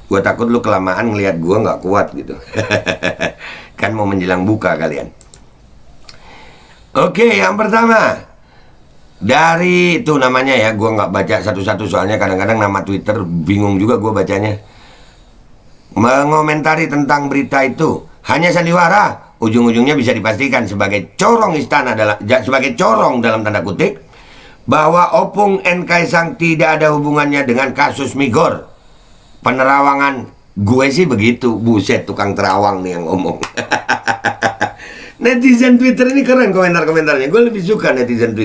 Gue takut lu kelamaan ngelihat gue nggak kuat gitu. Kan mau menjelang buka kalian. Oke, yang pertama dari itu namanya ya, gue nggak baca satu-satu soalnya kadang-kadang nama Twitter bingung juga gue bacanya. Mengomentari tentang berita itu hanya sandiwara, ujung-ujungnya bisa dipastikan sebagai corong istana sebagai corong dalam tanda kutip, bahwa Opung and Kaisang tidak ada hubungannya dengan kasus Migor. Penerawangan gue sih begitu. Buset, tukang terawang nih yang ngomong. Netizen Twitter ini keren komentar-komentarnya. Gue lebih suka netizen Twitter.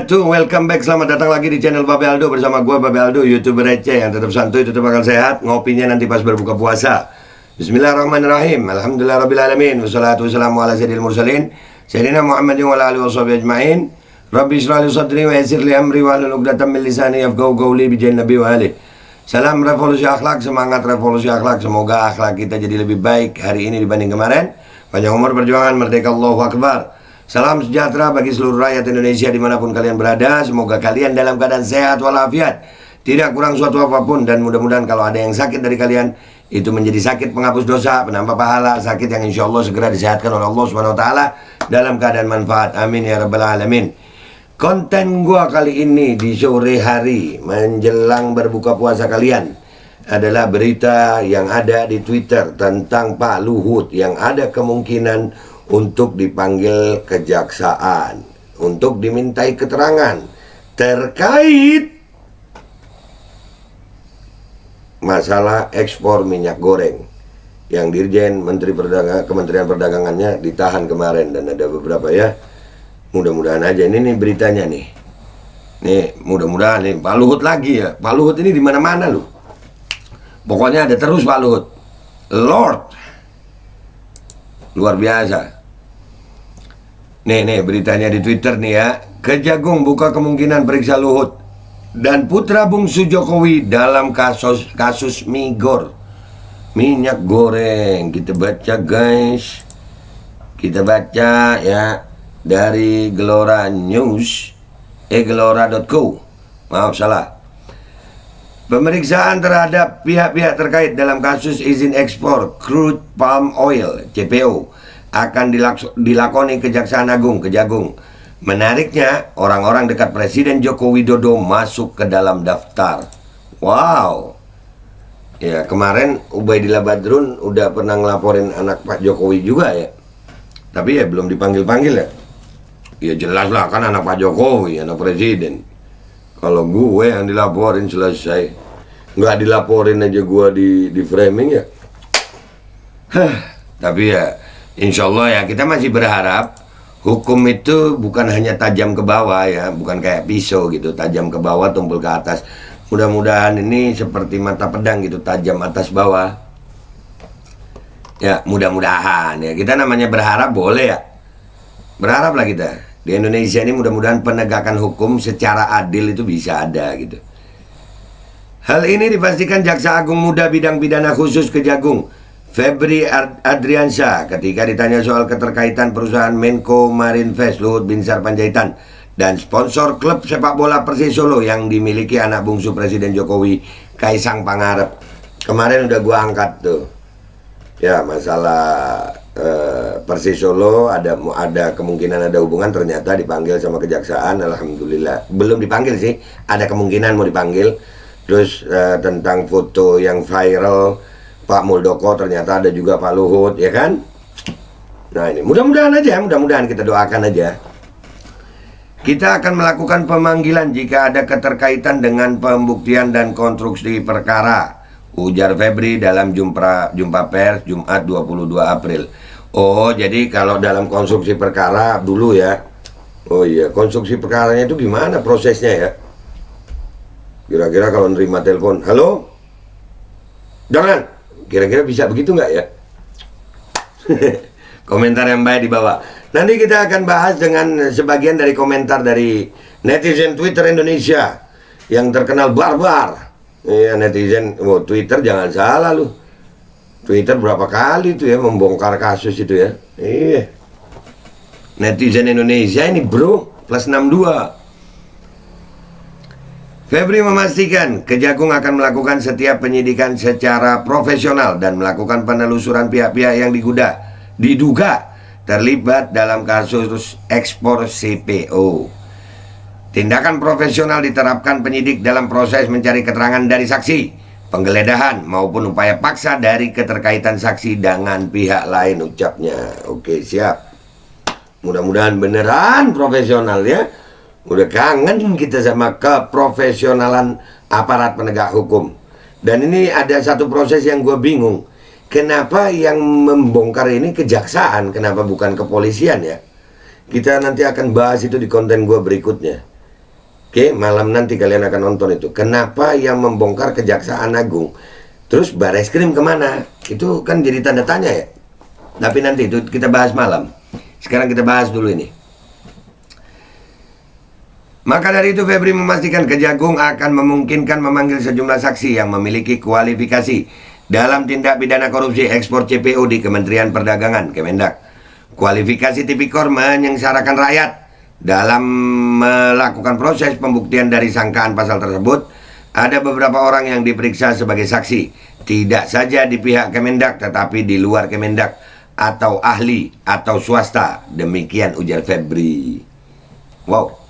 Welcome back, selamat datang lagi di channel Babe Aldo bersama gue Babe Aldo, YouTuber receh yang tetap santuy, tetap bakal sehat, ngopinya nanti pas berbuka puasa. Bismillahirrahmanirrahim. Alhamdulillahirrabbilalamin. Wassalatu wassalamu ala sayyidil mursalin Sayyidina Muhammadin wa ala alihi washabihi ajma'in. Rabbi shrah li sadri wa yassir li amri wa hlul 'uqdatam min lisani yafqahu qawli bi jahin nabi wa alihi. Salam revolusi akhlak, semangat revolusi akhlak. Semoga akhlak kita jadi lebih baik hari ini dibanding kemarin. Panjang umur perjuangan, merdeka, Allahu Akbar. Salam sejahtera bagi seluruh rakyat Indonesia dimanapun kalian berada. Semoga kalian dalam keadaan sehat walafiat, tidak kurang suatu apapun. Dan mudah-mudahan kalau ada yang sakit dari kalian, itu menjadi sakit penghapus dosa, penambah pahala, sakit yang insya Allah segera disehatkan oleh Allah Subhanahu Wa Taala dalam keadaan manfaat. Amin ya rabbal alamin. Konten gua kali ini di sore hari menjelang berbuka puasa kalian adalah berita yang ada di Twitter tentang Pak Luhut yang ada kemungkinan untuk dipanggil kejaksaan untuk dimintai keterangan terkait masalah ekspor minyak goreng yang Dirjen Kementerian Perdagangannya ditahan kemarin. Dan ada beberapa ya, mudah-mudahan aja ini nih beritanya nih mudah-mudahan nih Pak Luhut lagi ya. Pak Luhut ini di mana-mana loh, pokoknya ada terus Pak Luhut, Lord luar biasa. Nih beritanya di Twitter nih ya. Kejagung buka kemungkinan periksa Luhut dan putra bungsu Jokowi dalam kasus Migor minyak goreng. Kita baca guys, kita baca ya dari Gelora News, gelora.co. Maaf salah. Pemeriksaan terhadap pihak-pihak terkait dalam kasus izin ekspor crude palm oil (CPO) akan dilakoni Kejaksaan Agung Kejagung. Menariknya, orang-orang dekat Presiden Joko Widodo masuk ke dalam daftar. Wow. Ya, kemarin Ubaidillah Badrun udah pernah ngelaporin anak Pak Jokowi juga ya. Tapi ya belum dipanggil-panggil ya. Ya jelas lah, kan anak Pak Jokowi, anak Presiden. Kalau gue yang dilaporin selesai. Nggak dilaporin aja gue di framing ya. Tapi ya insya Allah ya, kita masih berharap hukum itu bukan hanya tajam ke bawah ya, bukan kayak pisau gitu, tajam ke bawah tumpul ke atas. Mudah-mudahan ini seperti mata pedang gitu, tajam atas bawah. Ya mudah-mudahan ya, kita namanya berharap boleh ya. Berharaplah kita di Indonesia ini, mudah-mudahan penegakan hukum secara adil itu bisa ada gitu. Hal ini dipastikan Jaksa Agung Muda Bidang Pidana Khusus Kejagung Adriansyah ketika ditanya soal keterkaitan perusahaan Menko Marinvest Luhut Binsar Panjaitan dan sponsor klub sepak bola Persis Solo yang dimiliki anak bungsu Presiden Jokowi, Kaisang Pangarep. Kemarin udah gua angkat tuh. Ya, masalah Persis Solo ada kemungkinan ada hubungan, ternyata dipanggil sama kejaksaan. Alhamdulillah. Belum dipanggil sih, ada kemungkinan mau dipanggil. Terus tentang foto yang viral Pak Muldoko, ternyata ada juga Pak Luhut, ya kan? Nah ini mudah-mudahan aja, mudah-mudahan kita doakan aja. Kita akan melakukan pemanggilan jika ada keterkaitan dengan pembuktian dan konstruksi perkara, ujar Febri dalam jumpa pers Jumat 22 April. Oh, jadi kalau dalam konstruksi perkara dulu ya. Oh iya, konstruksi perkaranya itu gimana prosesnya ya? Kira-kira kalau nerima telepon, halo? Jangan. Kira-kira bisa begitu nggak ya? Komentar yang baik di bawah. Nanti kita akan bahas dengan sebagian dari komentar dari netizen Twitter Indonesia yang terkenal barbar. Iya, netizen, Twitter jangan salah lu. Twitter berapa kali tuh ya membongkar kasus itu ya. Iya. Netizen Indonesia ini bro, plus 62. Febri memastikan Kejagung akan melakukan setiap penyidikan secara profesional dan melakukan penelusuran pihak-pihak yang diduga terlibat dalam kasus ekspor CPO. Tindakan profesional diterapkan penyidik dalam proses mencari keterangan dari saksi, penggeledahan maupun upaya paksa dari keterkaitan saksi dengan pihak lain, ucapnya. Oke, siap. Mudah-mudahan beneran profesional ya. Udah kangen kita sama keprofesionalan aparat penegak hukum. Dan ini ada satu proses yang gue bingung. Kenapa yang membongkar ini kejaksaan? Kenapa bukan kepolisian ya? Kita nanti akan bahas itu di konten gue berikutnya. Oke, malam nanti kalian akan nonton itu. Kenapa yang membongkar Kejaksaan Agung? Terus Bareskrim kemana? Itu kan jadi tanda tanya ya. Tapi nanti itu kita bahas malam. Sekarang kita bahas dulu ini. Maka dari itu Febri memastikan Kejagung akan memungkinkan memanggil sejumlah saksi yang memiliki kualifikasi dalam tindak pidana korupsi ekspor CPO di Kementerian Perdagangan, Kemendak. Kualifikasi tipikor menyengsarakan rakyat. Dalam melakukan proses pembuktian dari sangkaan pasal tersebut, ada beberapa orang yang diperiksa sebagai saksi, tidak saja di pihak Kemendak tetapi di luar Kemendak atau ahli atau swasta. Demikian ujar Febri. Wow.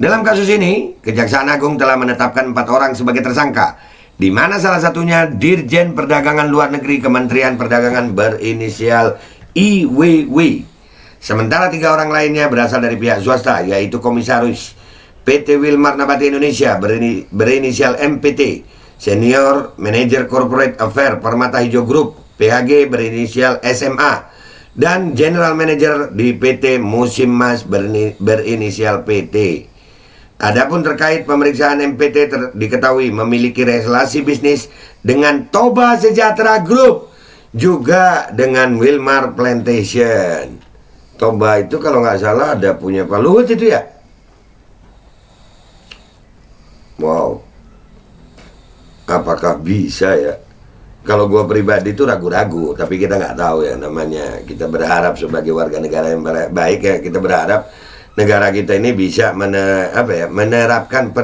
Dalam kasus ini, Kejaksaan Agung telah menetapkan 4 orang sebagai tersangka, di mana salah satunya Dirjen Perdagangan Luar Negeri Kementerian Perdagangan berinisial IWW. Sementara 3 orang lainnya berasal dari pihak swasta, yaitu Komisaris PT Wilmar Nabati Indonesia berinisial MPT, Senior Manager Corporate Affair Permata Hijau Group PHG berinisial SMA, dan General Manager di PT Musim Mas berinisial PT. Adapun terkait pemeriksaan MPT diketahui memiliki relasi bisnis dengan Toba Sejahtera Group, juga dengan Wilmar Plantation. Toba itu kalau nggak salah ada punya Pak Luhut itu ya. Wow. Apakah bisa ya? Kalau gue pribadi itu ragu-ragu, tapi kita nggak tahu ya namanya. Kita berharap sebagai warga negara yang baik ya, kita berharap negara kita ini bisa menerapkan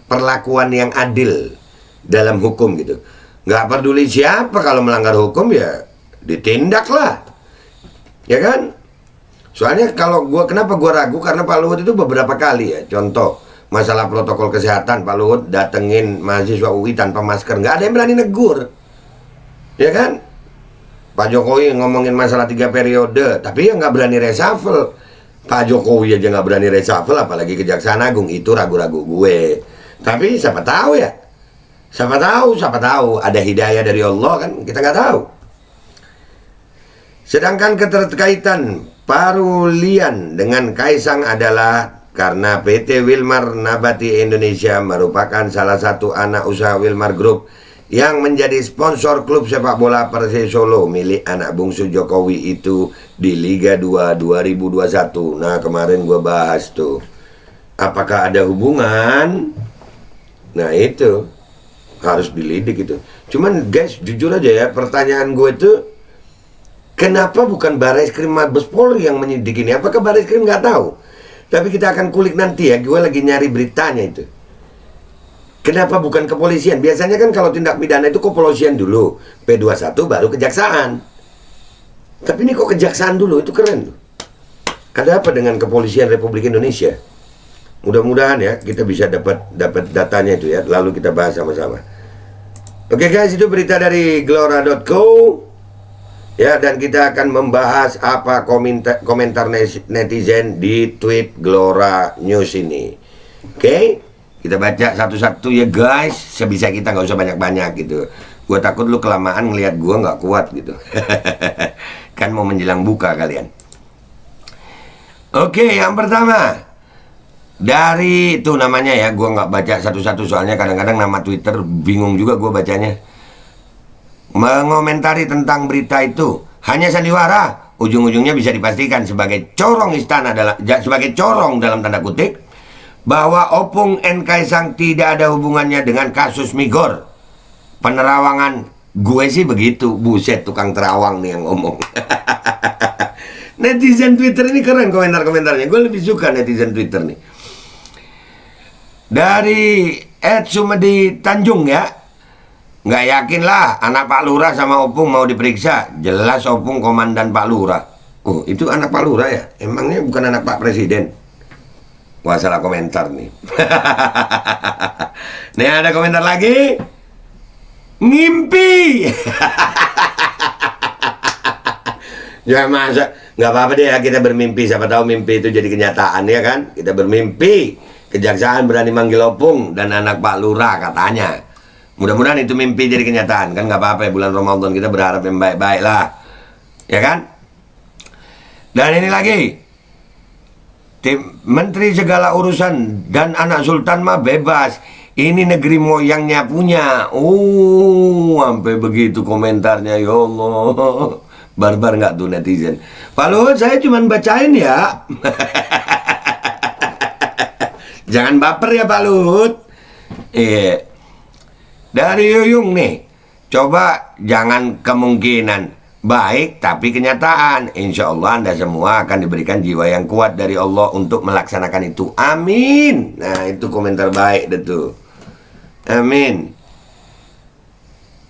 perlakuan yang adil dalam hukum gitu. Nggak peduli siapa, kalau melanggar hukum ya ditindaklah, ya kan? Soalnya kenapa gue ragu, karena Pak Luhut itu beberapa kali ya, contoh masalah protokol kesehatan, Pak Luhut datengin mahasiswa UI tanpa masker, nggak ada yang berani negur, ya kan? Pak Jokowi ngomongin masalah 3 periode, tapi ya nggak berani reshuffle. Pak Jokowi aja nggak berani reshuffle, apalagi Kejaksaan Agung. Itu ragu-ragu gue. Tapi siapa tahu ya, siapa tahu ada hidayah dari Allah kan, kita nggak tahu. Sedangkan keterkaitan Parulian dengan Kaisang adalah karena PT Wilmar Nabati Indonesia merupakan salah satu anak usaha Wilmar Group yang menjadi sponsor klub sepak bola Persis Solo milik anak bungsu Jokowi itu di Liga 2 2021. Nah, kemarin gue bahas tuh, apakah ada hubungan? Nah itu harus dilidik itu. Cuman guys, jujur aja ya, pertanyaan gue itu, kenapa bukan Barreskrim Mabes Polri yang menyidik ini? Apakah Barreskrim nggak tahu? Tapi kita akan kulik nanti ya, gue lagi nyari beritanya itu. Kenapa bukan kepolisian? Biasanya kan kalau tindak pidana itu kepolisian dulu, P21 baru kejaksaan. Tapi ini kok kejaksaan dulu, itu keren tuh. Ada apa dengan kepolisian Republik Indonesia? Mudah-mudahan ya kita bisa dapat datanya itu ya, lalu kita bahas sama-sama. Oke guys, itu berita dari Glora.co ya, dan kita akan membahas apa komentar netizen di tweet Glora News ini. Oke, kita baca satu-satu ya guys, sebisa kita, nggak usah banyak-banyak gitu. Gue takut lu kelamaan ngelihat gue nggak kuat gitu. Kan mau menjelang buka kalian. Oke, yang pertama dari itu namanya ya, gue nggak baca satu-satu soalnya kadang-kadang nama Twitter bingung juga gue bacanya. Mengomentari tentang berita itu hanya sandiwara, ujung-ujungnya bisa dipastikan sebagai corong istana sebagai corong dalam tanda kutip, bahwa Opung N. Kaisang tidak ada hubungannya dengan kasus Migor. Penerawangan gue sih begitu. Buset, tukang terawang nih yang ngomong. Netizen Twitter ini keren komentar-komentarnya. Gue lebih suka netizen Twitter nih. Dari Ed Sumedi Tanjung ya, nggak yakin lah anak Pak Lurah sama Opung mau diperiksa. Jelas Opung komandan Pak Lurah. Oh, itu anak Pak Lurah ya? Emangnya bukan anak Pak Presiden? Wah, salah komentar nih. Nih ada komentar lagi. Ngimpi. Ya masa, nggak apa-apa deh ya kita bermimpi, siapa tahu mimpi itu jadi kenyataan ya kan. Kita bermimpi, kejaksaan berani manggil Opung dan anak Pak Lurah katanya. Mudah-mudahan itu mimpi jadi kenyataan, kan nggak apa-apa ya, bulan Ramadan kita berharap yang baik-baik lah, ya kan. Dan ini lagi, Menteri segala urusan dan anak Sultan mah bebas, ini negeri moyangnya punya. Oh, sampai begitu komentarnya, ya Allah. Barbar nggak tuh netizen? Pak Luhut, saya cuma bacain ya. Jangan baper ya Pak Luhut. Iya. Dari Yuyung nih, coba jangan kemungkinan baik tapi kenyataan. Insya Allah Anda semua akan diberikan jiwa yang kuat dari Allah untuk melaksanakan itu. Amin. Nah itu komentar baik deh tuh. Amin.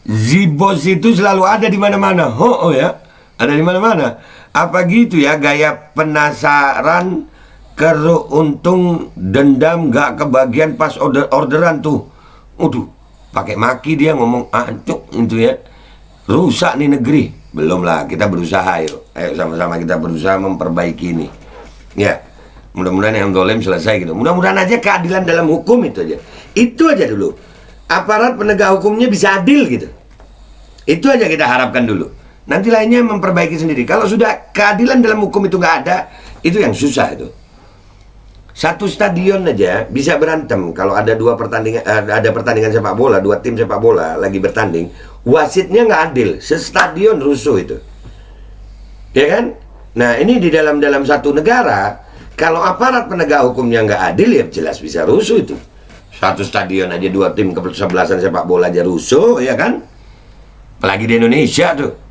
Zibos itu selalu ada di mana-mana. Oh ya. Ada di mana-mana. Apa gitu ya gaya penasaran, keruk untung, dendam gak kebagian pas orderan tuh. Waduh, pakai maki dia ngomong ancuk itu ya. Rusak nih negeri. Belum lah, kita berusaha yuk. Ayo sama-sama kita berusaha memperbaiki ini. Ya, mudah-mudahan yang dolim selesai gitu. Mudah-mudahan aja keadilan dalam hukum itu aja. Itu aja dulu. Aparat penegak hukumnya bisa adil gitu. Itu aja kita harapkan dulu. Nanti lainnya memperbaiki sendiri. Kalau sudah keadilan dalam hukum itu nggak ada, itu yang susah itu. Satu stadion aja bisa berantem. Kalau ada ada pertandingan sepak bola, dua tim sepak bola lagi bertanding, wasitnya nggak adil, sestadion rusuh itu, ya kan? Nah ini di dalam satu negara, kalau aparat penegak hukumnya nggak adil ya jelas bisa rusuh itu. Satu stadion aja dua tim kesebelasan sepak bola aja rusuh, ya kan? Apalagi di Indonesia tuh.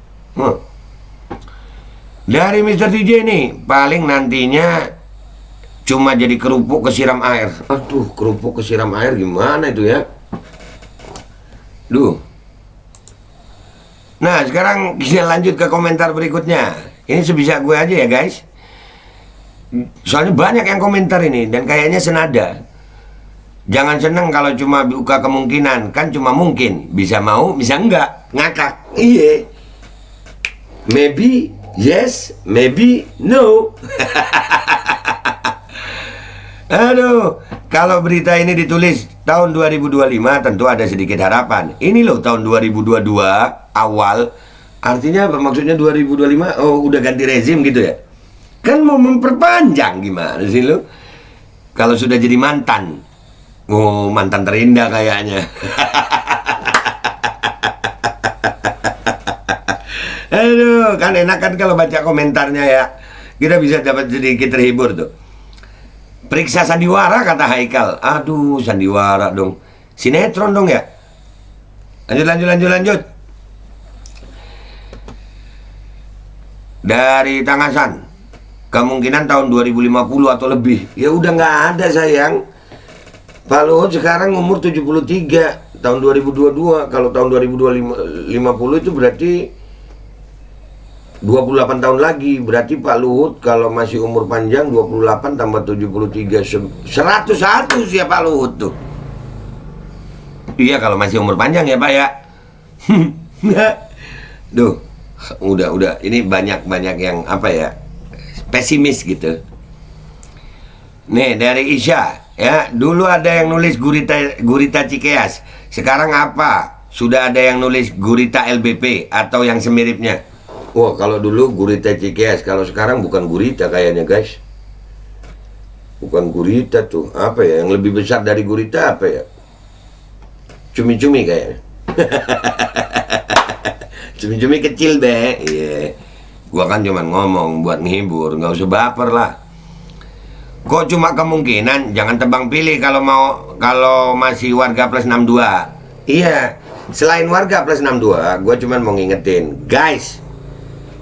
Dari Mr. TJ nih, paling nantinya cuma jadi kerupuk kesiram air. Aduh, kerupuk kesiram air gimana itu ya? Duh. Nah, sekarang kita lanjut ke komentar berikutnya. Ini sebisa gue aja ya guys. Soalnya banyak yang komentar ini dan kayaknya senada. Jangan seneng kalau cuma buka kemungkinan, kan cuma mungkin. Bisa mau, bisa enggak. Ngakak. Iya. Maybe yes, maybe no. Aduh, kalau berita ini ditulis tahun 2025 tentu ada sedikit harapan. Ini loh tahun 2022 awal. Artinya apa? Maksudnya 2025 oh udah ganti rezim gitu ya? Kan mau memperpanjang gimana sih lo? Kalau sudah jadi mantan. Oh, mantan terindah kayaknya. Aduh, kan enak kan kalau baca komentarnya ya. Kita bisa dapat sedikit terhibur tuh. Periksa sandiwara kata Haikal. Aduh, sandiwara dong. Sinetron dong ya. Lanjut. Dari Tangasan, kemungkinan tahun 2050 atau lebih. Ya udah nggak ada sayang. Pak Luhut sekarang umur 73 tahun 2022. Kalau tahun 2050 itu berarti 28 tahun lagi. Berarti Pak Luhut kalau masih umur panjang 28 tambah 73 101 sih ya Pak Luhut tuh. Iya kalau masih umur panjang ya Pak ya. Duh, udah ini banyak yang apa ya, pesimis gitu. Nih dari Isya ya, dulu ada yang nulis gurita Cikeas, sekarang apa? Sudah ada yang nulis gurita LBP atau yang semiripnya. Wah kalau dulu gurita Cikeas, kalau sekarang bukan gurita kayaknya guys. Bukan gurita tuh, apa ya yang lebih besar dari gurita apa ya? Cumi-cumi kayaknya. Cumi-cumi kecil be. Iya. Gua kan cuma ngomong buat ngehibur, nggak usah baper lah. Kok cuma kemungkinan, jangan tebang pilih kalau masih warga plus 62. Iya, selain warga plus 62, gua cuma mau ngingetin, guys,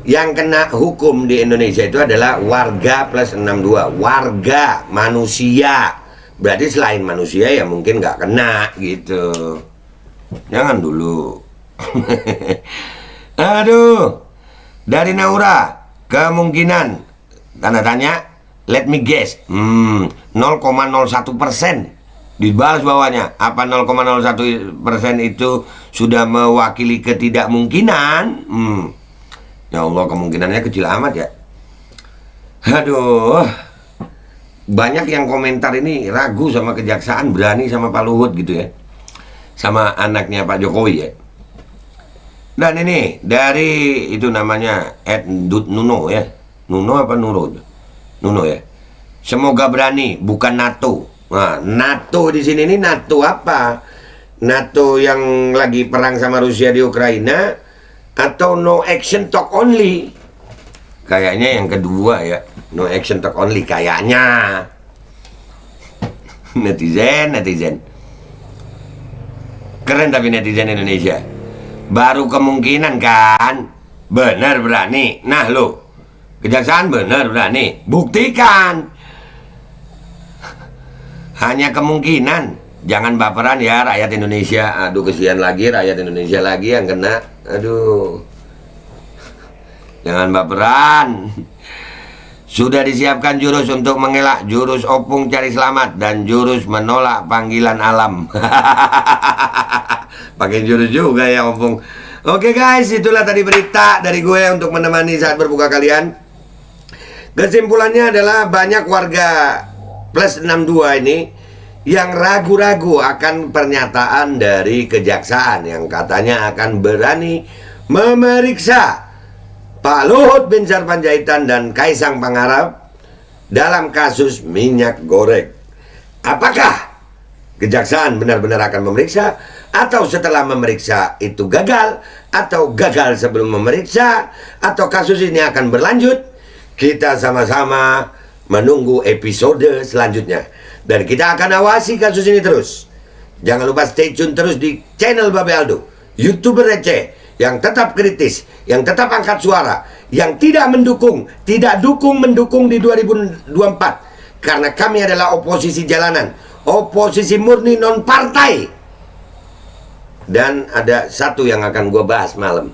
yang kena hukum di Indonesia itu adalah warga plus 62, warga manusia. Berarti selain manusia ya mungkin nggak kena gitu. Jangan dulu. Aduh, dari Naura, kemungkinan tanda tanya, let me guess, 0,01%. Dibalas bawahnya, apa 0,01% itu sudah mewakili ketidakmungkinan? Ya Allah, kemungkinannya kecil amat ya. Aduh, banyak yang komentar ini ragu sama kejaksaan, berani sama Pak Luhut gitu ya, sama anaknya Pak Jokowi ya. Dan ini dari itu namanya Nuno ya, Nuno apa Nuro? Nuno ya. Semoga berani, bukan NATO. Nah, NATO di sini ini NATO apa? NATO yang lagi perang sama Rusia di Ukraina atau no action talk only? Kayaknya yang kedua ya, no action talk only kayaknya. Netizen. Keren tapi netizen Indonesia. Baru kemungkinan kan, benar berani. Nah lo, kejaksaan benar berani, buktikan. Hanya kemungkinan, jangan baperan ya rakyat Indonesia. Aduh kesian lagi rakyat Indonesia lagi yang kena. Aduh, jangan baperan. Sudah disiapkan jurus untuk mengelak, jurus opung cari selamat dan jurus menolak panggilan alam. Pakai jurus juga ya opung. Oke guys, itulah tadi berita dari gue untuk menemani saat berbuka kalian. Kesimpulannya adalah banyak warga plus 62 ini yang ragu-ragu akan pernyataan dari kejaksaan yang katanya akan berani memeriksa Pak Luhut Binsar Panjaitan dan Kaisang Pangarep dalam kasus minyak goreng. Apakah kejaksaan benar-benar akan memeriksa, atau setelah memeriksa itu gagal, atau gagal sebelum memeriksa, atau kasus ini akan berlanjut? Kita sama-sama menunggu episode selanjutnya. Dan kita akan awasi kasus ini terus. Jangan lupa stay tune terus di channel Babe Aldo, YouTuber receh yang tetap kritis, yang tetap angkat suara, yang tidak mendukung di 2024. Karena kami adalah oposisi jalanan, oposisi murni non partai. Dan ada satu yang akan gue bahas malam.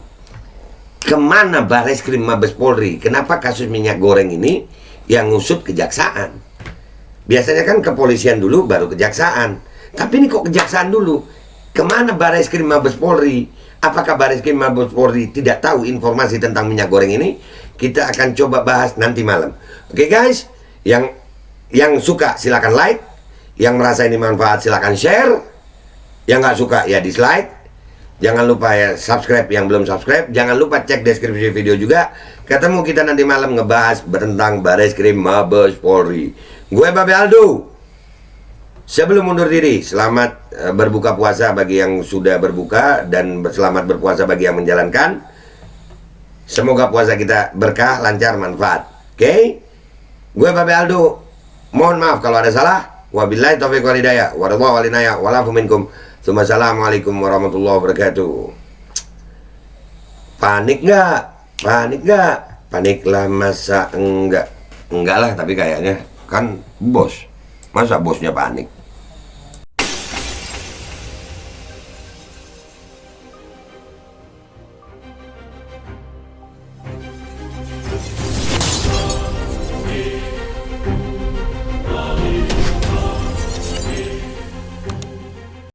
Kemana Barreskrim Mabes Polri? Kenapa kasus minyak goreng ini yang ngusut kejaksaan? Biasanya kan kepolisian dulu baru kejaksaan. Tapi ini kok kejaksaan dulu? Kemana Barreskrim Mabes Polri? Apakah Barreskrim Mabes Polri tidak tahu informasi tentang minyak goreng ini? Kita akan coba bahas nanti malam. Oke guys, yang suka silakan like, yang merasa ini manfaat silakan share. Yang nggak suka ya dislike. Jangan lupa ya subscribe yang belum subscribe. Jangan lupa cek deskripsi video juga. Ketemu kita nanti malam ngebahas tentang Barreskrim Mabes Polri. Gue Babe Aldo. Sebelum mundur diri, selamat berbuka puasa bagi yang sudah berbuka, dan selamat berpuasa bagi yang menjalankan. Semoga puasa kita berkah, lancar, manfaat. Oke? Gue Babe Aldo. Mohon maaf kalau ada salah. Wabillahi taufiq wal hidayah. Waradallahu walinaya. Walafu minkum. Assalamualaikum warahmatullahi wabarakatuh. Panik nggak? Panik nggak? Paniklah masa enggak? Enggak lah, tapi kayaknya kan bos. Masa bosnya panik?